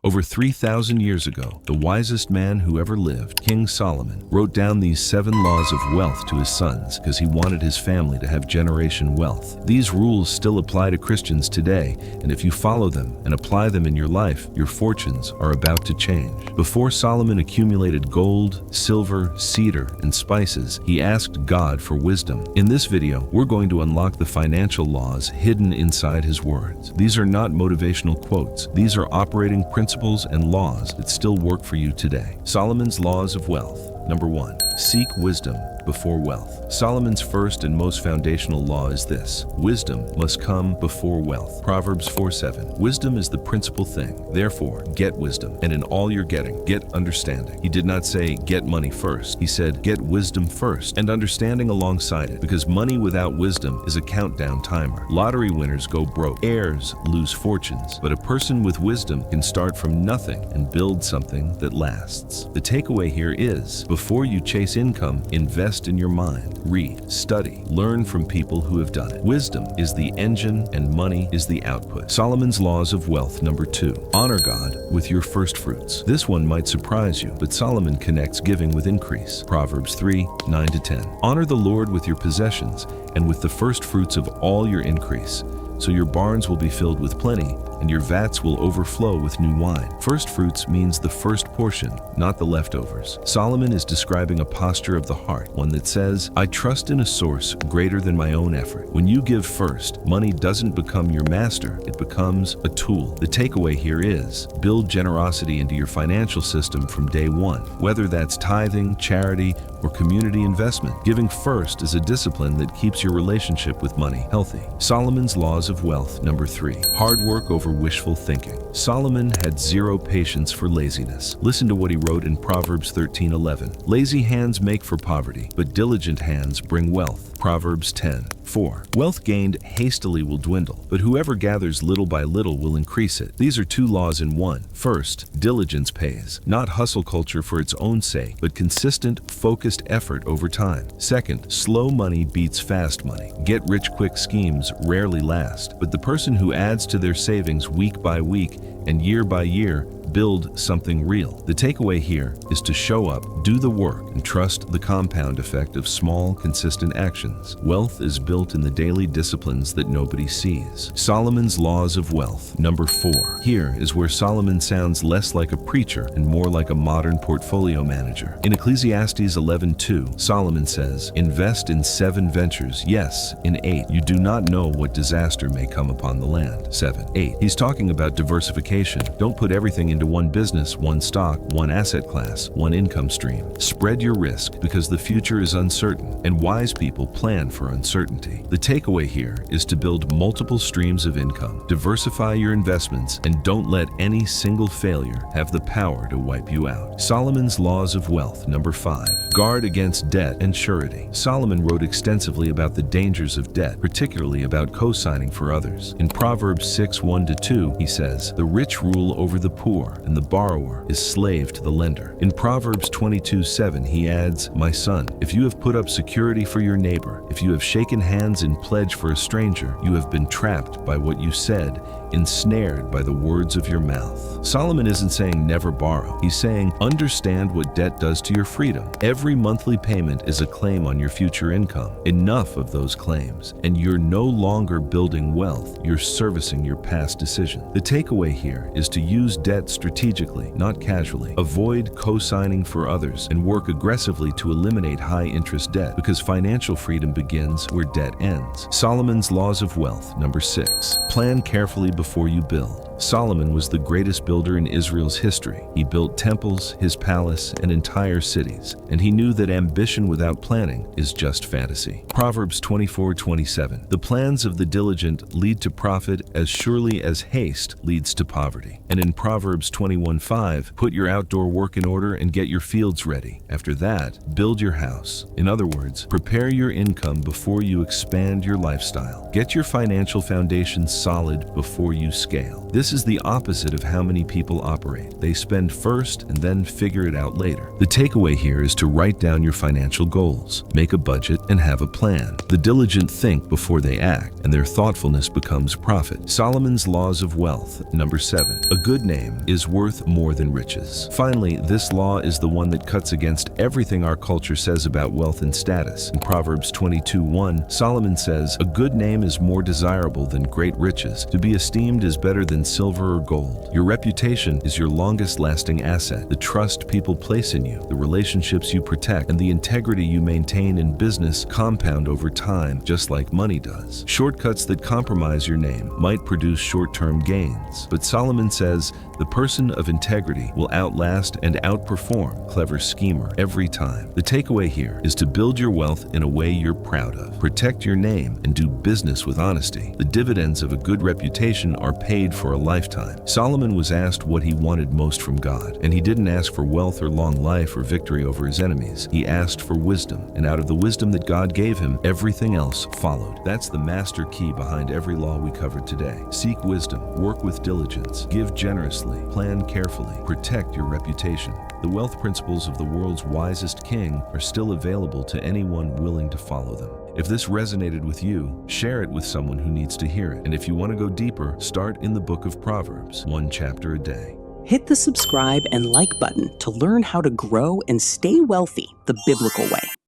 Over 3,000 years ago, the wisest man who ever lived, King Solomon, wrote down these 7 laws of wealth to his sons because he wanted his family to have generation wealth. These rules still apply to Christians today, and if you follow them and apply them in your life, your fortunes are about to change. Before Solomon accumulated gold, silver, cedar, and spices, he asked God for wisdom. In this video, we're going to unlock the financial laws hidden inside his words. These are not motivational quotes. These are operating principles and laws that still work for you today. Solomon's laws of wealth. Number 1, seek wisdom before wealth. Solomon's first and most foundational law is this: wisdom must come before wealth. Proverbs 4:7. Wisdom is the principal thing. Therefore, get wisdom, and in all you're getting, get understanding. He did not say get money first. He said get wisdom first and understanding alongside it, because money without wisdom is a countdown timer. Lottery winners go broke. Heirs lose fortunes. But a person with wisdom can start from nothing and build something that lasts. The takeaway here is, before you chase income, invest in your mind. Read, study, learn from people who have done it. Wisdom is the engine and money is the output. Solomon's laws of wealth. Number 2, honor God with your first fruits. This one might surprise you, but Solomon connects giving with increase. Proverbs 3:9-10. Honor the Lord with your possessions and with the first fruits of all your increase, so your barns will be filled with plenty, and your vats will overflow with new wine. First fruits means the first portion, not the leftovers. Solomon is describing a posture of the heart, one that says, I trust in a source greater than my own effort. When you give first, money doesn't become your master, it becomes a tool. The takeaway here is, build generosity into your financial system from day one, whether that's tithing, charity, or community investment. Giving first is a discipline that keeps your relationship with money healthy. Solomon's laws of wealth. Number 3, hard work over wishful thinking. Solomon had zero patience for laziness. Listen to what he wrote in Proverbs 13:11. Lazy hands make for poverty, but diligent hands bring wealth. Proverbs 10:4. Wealth gained hastily will dwindle, but whoever gathers little by little will increase it. These are 2 laws in one. First, diligence pays, not hustle culture for its own sake, but consistent, focused effort over time. Second, slow money beats fast money. Get-rich-quick schemes rarely last, but the person who adds to their savings week by week and year by year build something real. The takeaway here is to show up, do the work, and trust the compound effect of small, consistent actions. Wealth is built in the daily disciplines that nobody sees. Solomon's laws of wealth. Number 4. Here is where Solomon sounds less like a preacher and more like a modern portfolio manager. In Ecclesiastes 11:2, Solomon says, invest in 7 ventures, yes, in 8. You do not know what disaster may come upon the land. 7:8. He's talking about diversification. Don't put everything into one business, one stock, one asset class, one income stream. Spread your risk because the future is uncertain, and wise people plan for uncertainty. The takeaway here is to build multiple streams of income. Diversify your investments and don't let any single failure have the power to wipe you out. Solomon's laws of wealth. Number 5, guard against debt and surety. Solomon wrote extensively about the dangers of debt, particularly about co-signing for others. In Proverbs 6:1-2, he says, the rich rule over the poor, and the borrower is slave to the lender. In Proverbs 22:7, he adds, my son, if you have put up security for your neighbor, if you have shaken hands in pledge for a stranger, you have been trapped by what you said, ensnared by the words of your mouth. Solomon isn't saying never borrow. He's saying understand what debt does to your freedom. Every monthly payment is a claim on your future income. Enough of those claims, and you're no longer building wealth, you're servicing your past decisions. The takeaway here is to use debt strategically, not casually. Avoid co-signing for others and work aggressively to eliminate high-interest debt, because financial freedom begins where debt ends. Solomon's laws of wealth. Number 6, plan carefully before you build. Solomon was the greatest builder in Israel's history. He built temples, his palace, and entire cities, and he knew that ambition without planning is just fantasy. Proverbs 24:27. The plans of the diligent lead to profit as surely as haste leads to poverty. And in Proverbs 21:5, put your outdoor work in order and get your fields ready. After that, build your house. In other words, prepare your income before you expand your lifestyle. Get your financial foundation solid before you scale. This This is the opposite of how many people operate. They spend first and then figure it out later. The takeaway here is to write down your financial goals, make a budget, and have a plan. The diligent think before they act, and their thoughtfulness becomes profit. Solomon's Laws of Wealth. Number 7. A good name is worth more than riches. Finally, this law is the one that cuts against everything our culture says about wealth and status. In Proverbs 22:1, Solomon says, "A good name is more desirable than great riches. To be esteemed is better than silver or gold." Your reputation is your longest-lasting asset. The trust people place in you, the relationships you protect, and the integrity you maintain in business compound over time, just like money does. Shortcuts that compromise your name might produce short-term gains, but Solomon says, the person of integrity will outlast and outperform clever schemer every time. The takeaway here is to build your wealth in a way you're proud of. Protect your name and do business with honesty. The dividends of a good reputation are paid for a lifetime. Solomon was asked what he wanted most from God, and he didn't ask for wealth or long life or victory over his enemies. He asked for wisdom, and out of the wisdom that God gave him, everything else followed. That's the master key behind every law we covered today. Seek wisdom, work with diligence, give generously, plan carefully, protect your reputation. The wealth principles of the world's wisest king are still available to anyone willing to follow them. If this resonated with you, share it with someone who needs to hear it. And if you want to go deeper, start in the book of Proverbs, 1 chapter a day. Hit the subscribe and like button to learn how to grow and stay wealthy the biblical way.